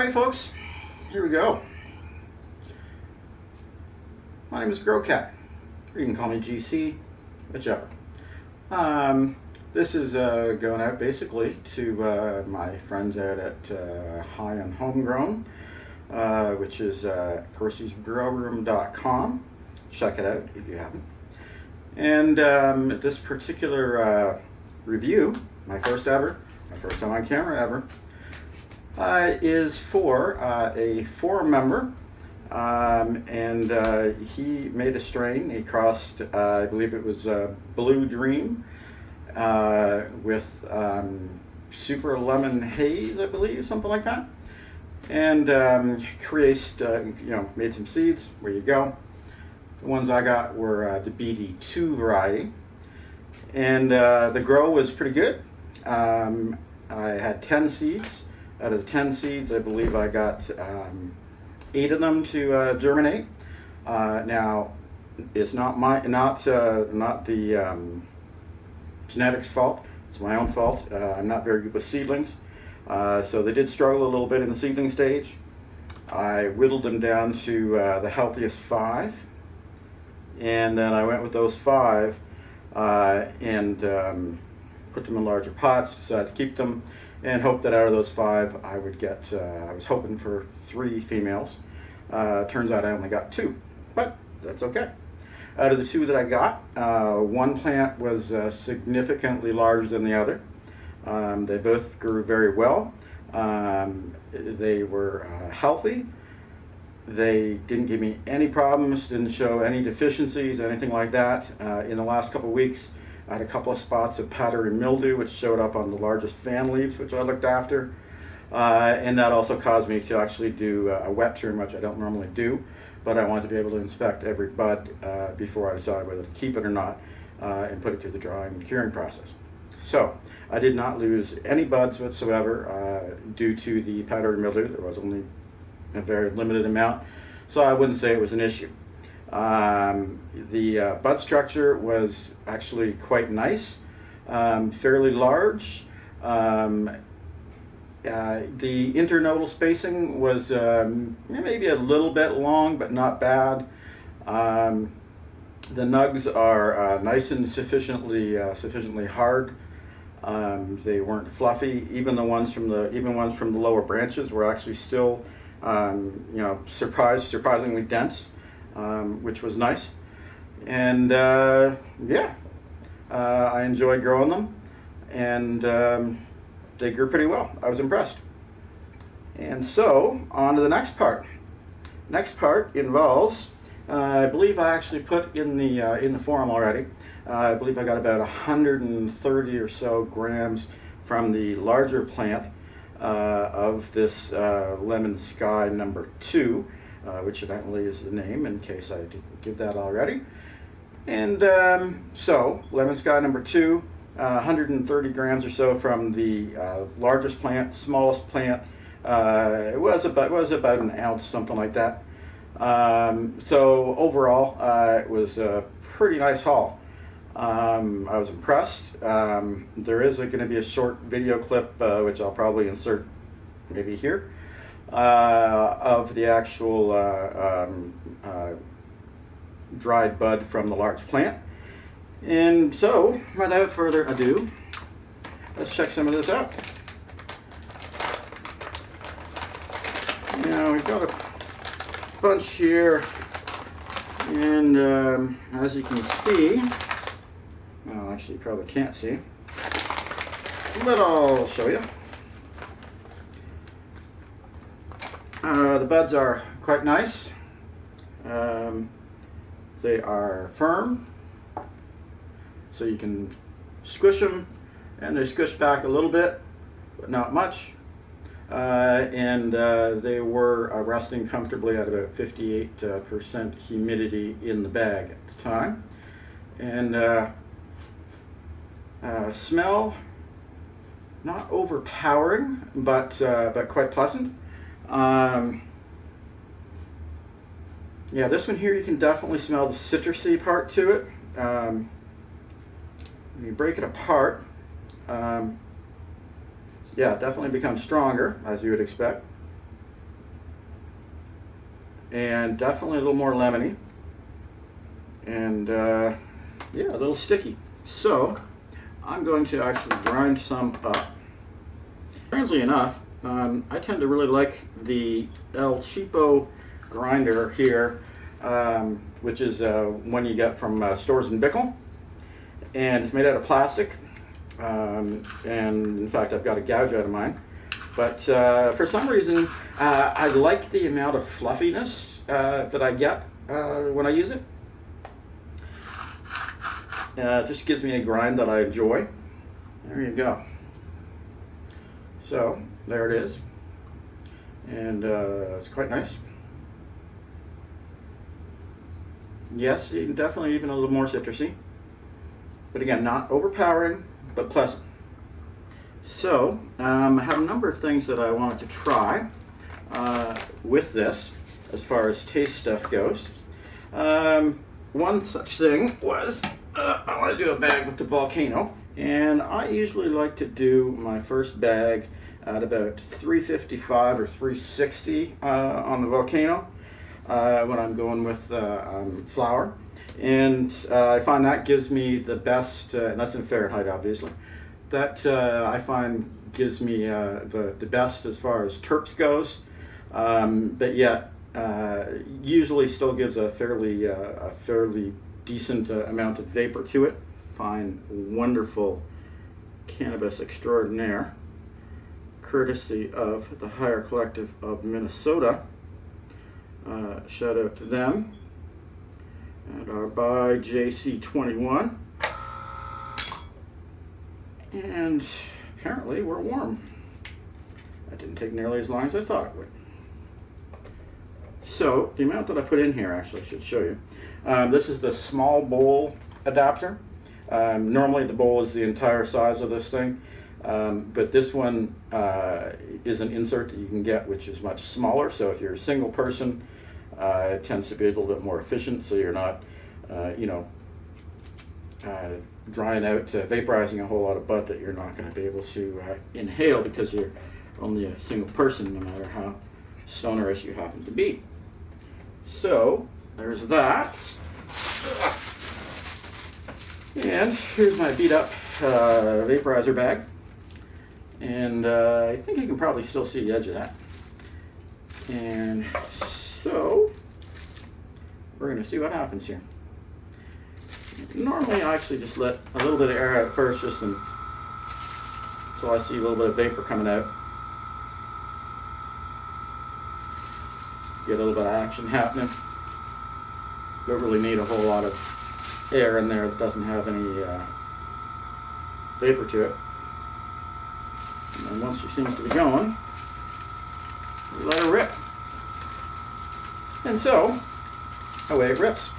Alright folks, here we go. My name is GrowCat. You can call me GC, whichever. This is going out basically to my friends out at High and Homegrown, which is percysgrowroom.com. Check it out if you haven't. And this particular review, my first time on camera ever, is for a forum member, and he made a strain. He crossed, I believe it was Blue Dream with Super Lemon Haze, I believe, something like that. And made some seeds. Where you go. The ones I got were the BD2 variety, and the grow was pretty good. I had 10 seeds. Out of the 10 seeds, I believe I got 8 of them to germinate. Now, it's not the genetics fault. It's my own fault. I'm not very good with seedlings, so they did struggle a little bit in the seedling stage. I whittled them down to the healthiest 5, and then I went with those 5 and put them in larger pots. Decided to keep them, and hope that out of those 5 I would get, I was hoping for 3 females. Turns out I only got 2, but that's okay. Out of the 2 that I got, one plant was significantly larger than the other. They both grew very well. They were healthy. They didn't give me any problems, didn't show any deficiencies, anything like that. In the last couple of weeks, I had a couple of spots of powdery mildew, which showed up on the largest fan leaves, which I looked after. And that also caused me to actually do a wet trim, which I don't normally do. But I wanted to be able to inspect every bud before I decide whether to keep it or not, and put it through the drying and curing process. So I did not lose any buds whatsoever due to the powdery mildew. There was only a very limited amount, so I wouldn't say it was an issue. The bud structure was actually quite nice, fairly large. The internodal spacing was maybe a little bit long, but not bad. The nugs are nice and sufficiently hard. They weren't fluffy. Even ones from the lower branches were actually still, surprisingly dense. Which was nice, and I enjoyed growing them, and they grew pretty well. I was impressed. And so on to the next part. Next part involves, I believe I actually put in the forum already. I believe I got about 130 or so grams from the larger plant of this Lemon Sky number 2. Which evidently is the name, in case I didn't give that already. And so, Lemon Sky number 2, 130 grams or so from the largest plant. Smallest plant it was about an ounce, something like that. So overall, it was a pretty nice haul. I was impressed. There is going to be a short video clip, which I'll probably insert maybe here, of the actual dried bud from the large plant. And so, without further ado, let's check some of this out. Now, we've got a bunch here, and as you can see, well, actually you probably can't see, but I'll show you. The buds are quite nice. They are firm, so you can squish them, and they squish back a little bit, but not much. And they were resting comfortably at about 58% humidity in the bag at the time. And smell, not overpowering, but quite pleasant. Yeah, this one here, you can definitely smell the citrusy part to it. When you break it apart, yeah, it definitely becomes stronger, as you would expect. and definitely a little more lemony, and yeah, a little sticky. So I'm going to actually grind some up. Strangely enough, I tend to really like the El Cheapo grinder here, which is one you get from Stores and Bickle, and it's made out of plastic, and in fact I've got a gouge out of mine, but for some reason I like the amount of fluffiness that I get when I use it. It just gives me a grind that I enjoy. There you go. So there it is, and it's quite nice. Yes, definitely even a little more citrusy, but again, not overpowering, but pleasant. So I have a number of things that I wanted to try with this as far as taste stuff goes. One such thing was I want to do a bag with the volcano, and I usually like to do my first bag at about 355 or 360 on the volcano when I'm going with flour, and I find that gives me the best, and that's in Fahrenheit obviously, that I find gives me the best as far as terps goes, but yet usually still gives a fairly decent amount of vapor to it. Fine, wonderful cannabis extraordinaire, courtesy of the Higher Collective of Minnesota. Shout out to them, and our by JC21. And apparently we're warm. That didn't take nearly as long as I thought it would. So the amount that I put in here, actually I should show you. This is the small bowl adapter. Normally the bowl is the entire size of this thing, but this one is an insert that you can get which is much smaller, so if you're a single person, it tends to be a little bit more efficient, so you're not drying out, vaporizing a whole lot of bud that you're not going to be able to inhale because you're only a single person, no matter how stonerish you happen to be. So there's that. And here's my beat up vaporizer bag. And I think you can probably still see the edge of that. And so we're going to see what happens here. Normally I actually just let a little bit of air out first, just until I see a little bit of vapor coming out. Get a little bit of action happening. Don't really need a whole lot of air in there that doesn't have any vapor to it. And then once she seems to be going, we let her rip. And so, away it rips.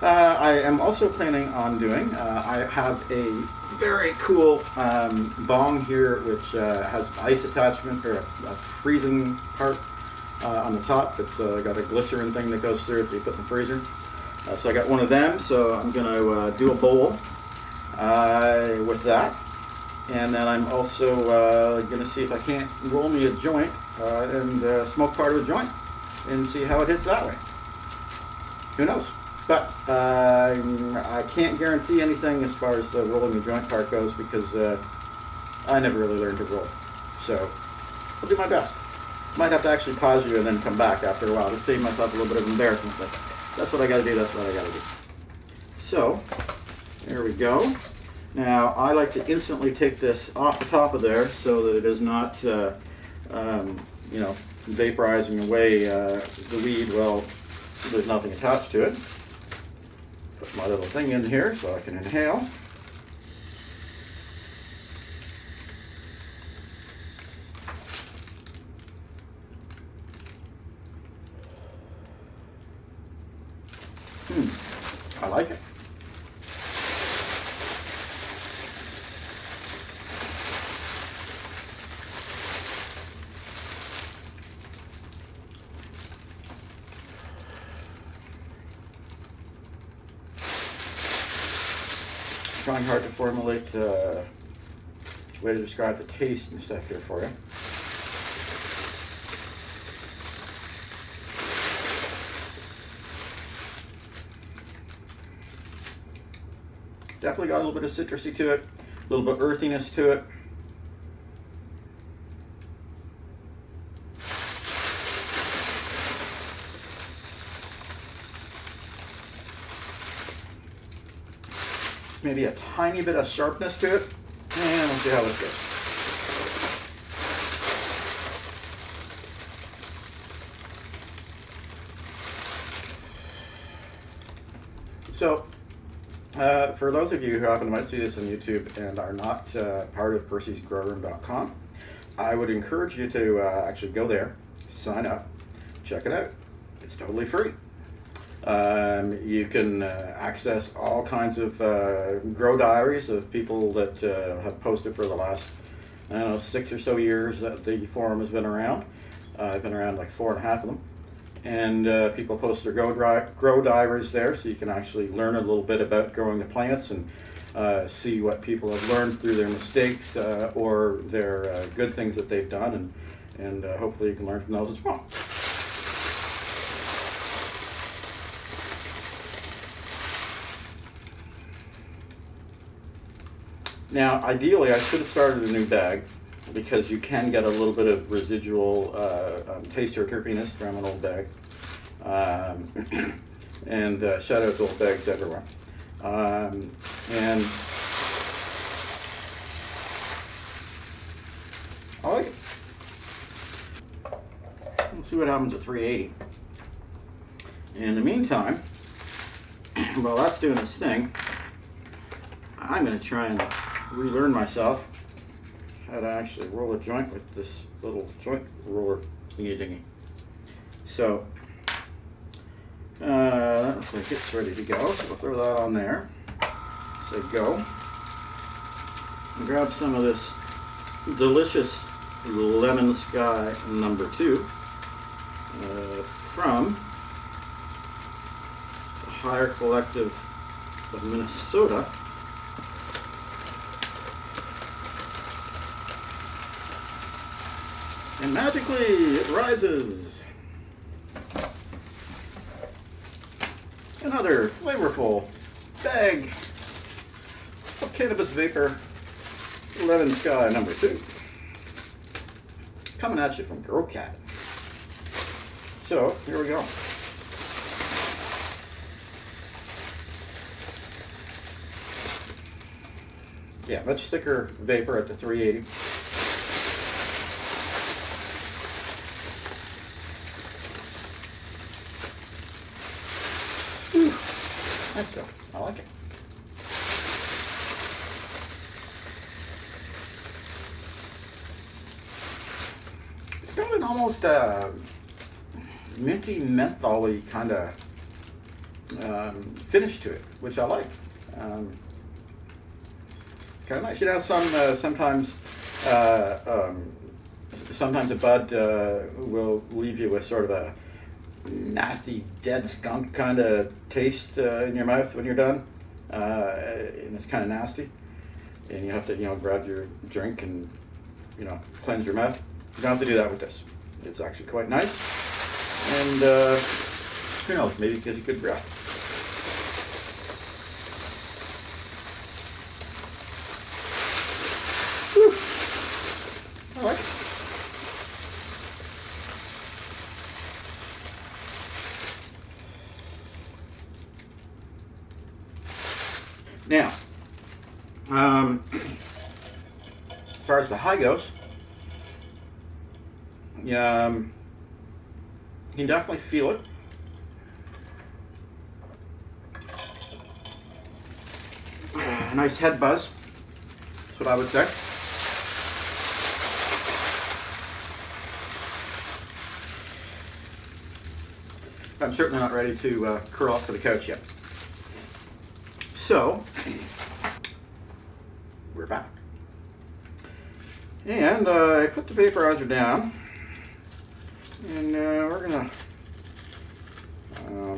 I am also planning on doing, I have a very cool bong here which has an ice attachment, or a freezing part on the top that's got a glycerin thing that goes through it that you put in the freezer. So I got one of them, so I'm going to do a bowl with that. And then I'm also going to see if I can't roll me a joint and smoke part of a joint and see how it hits that way. Who knows? But I can't guarantee anything as far as the rolling the joint part goes because I never really learned to roll. So I'll do my best. Might have to actually pause you and then come back after a while to save myself a little bit of embarrassment, but that's what I gotta do, that's what I gotta do. So, there we go. Now, I like to instantly take this off the top of there so that it is not, vaporizing away the weed while there's nothing attached to it. Put my little thing in here so I can inhale. I like it. Trying hard to formulate a way to describe the taste and stuff here for you. Definitely got a little bit of citrusy to it, a little bit of earthiness to it. Maybe a tiny bit of sharpness to it, and we'll see how this goes. So, for those of you who happen to might see this on YouTube and are not part of Percy'sGrowroom.com, I would encourage you to actually go there, sign up, check it out. It's totally free. You can access all kinds of grow diaries of people that have posted for the last, I don't know, 6 or so years that the forum has been around. I've been around like 4.5 of them. And people post their grow diaries there, so you can actually learn a little bit about growing the plants and see what people have learned through their mistakes or their good things that they've done, and hopefully you can learn from those as well. Now, ideally, I should have started a new bag because you can get a little bit of residual taste or terpiness from an old bag. And shout out to old bags everywhere. And I like it. Let's see what happens at 380. In the meantime, while that's doing its thing, I'm going to try and relearn myself how to actually roll a joint with this little joint roller thingy dingy. So that looks like it's ready to go, so we'll throw that on there. Say go. And grab some of this delicious Lemon Sky number 2 from the Higher Collective of Minnesota. And magically, it rises. Another flavorful bag of cannabis vapor, Lemon Sky number 2. Coming at you from Grow Cat. So, here we go. Yeah, much thicker vapor at the 380. Nice stuff. I like it. It's got an almost minty, mentholy kind of finish to it, which I like. Kind of nice. You know, sometimes a bud will leave you with sort of a nasty, dead skunk kind of taste in your mouth when you're done, and it's kind of nasty, and you have to, grab your drink and, cleanse your mouth. You don't have to do that with this. It's actually quite nice, and who knows, maybe it gives you good breath. Whew. I like it. Now, as far as the high goes, you can definitely feel it. A nice head buzz, that's what I would say. I'm certainly not ready to curl up to the couch yet. So, we're back. And I put the vaporizer down, and we're gonna,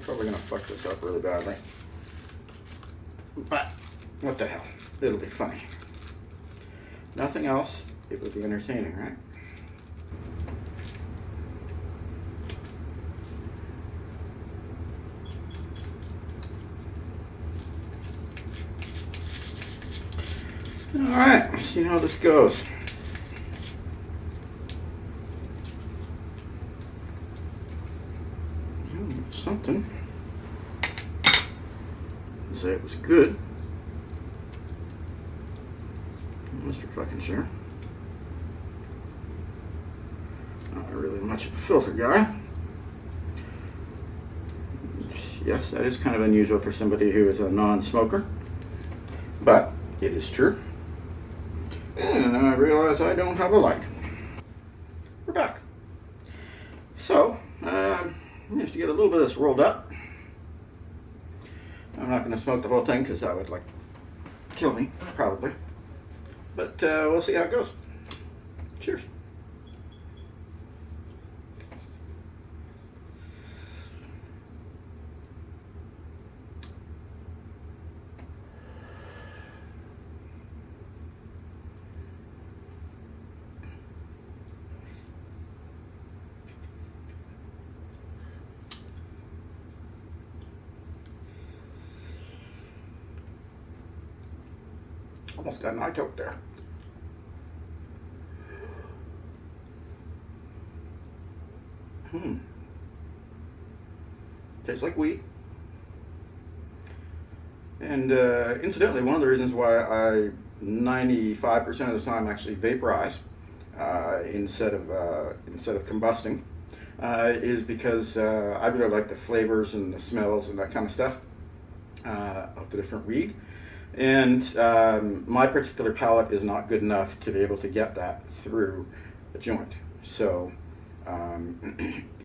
probably gonna fuck this up really badly. But, what the hell, it'll be funny. Nothing else, it would be entertaining, right? Alright, let's see how this goes. Something. Say it was good. Mr. Fucking sure. Not really much of a filter guy. Yes, that is kind of unusual for somebody who is a non-smoker, but it is true. And then I realize I don't have a light. We're back. So, just to get a little bit of this rolled up. I'm not going to smoke the whole thing because that would kill me, probably. But we'll see how it goes. Cheers. Almost got an eye toke there. Tastes like weed. And incidentally, one of the reasons why I 95% of the time actually vaporize instead of combusting is because I really like the flavors and the smells and that kind of stuff of the different weed. And my particular palate is not good enough to be able to get that through a joint. So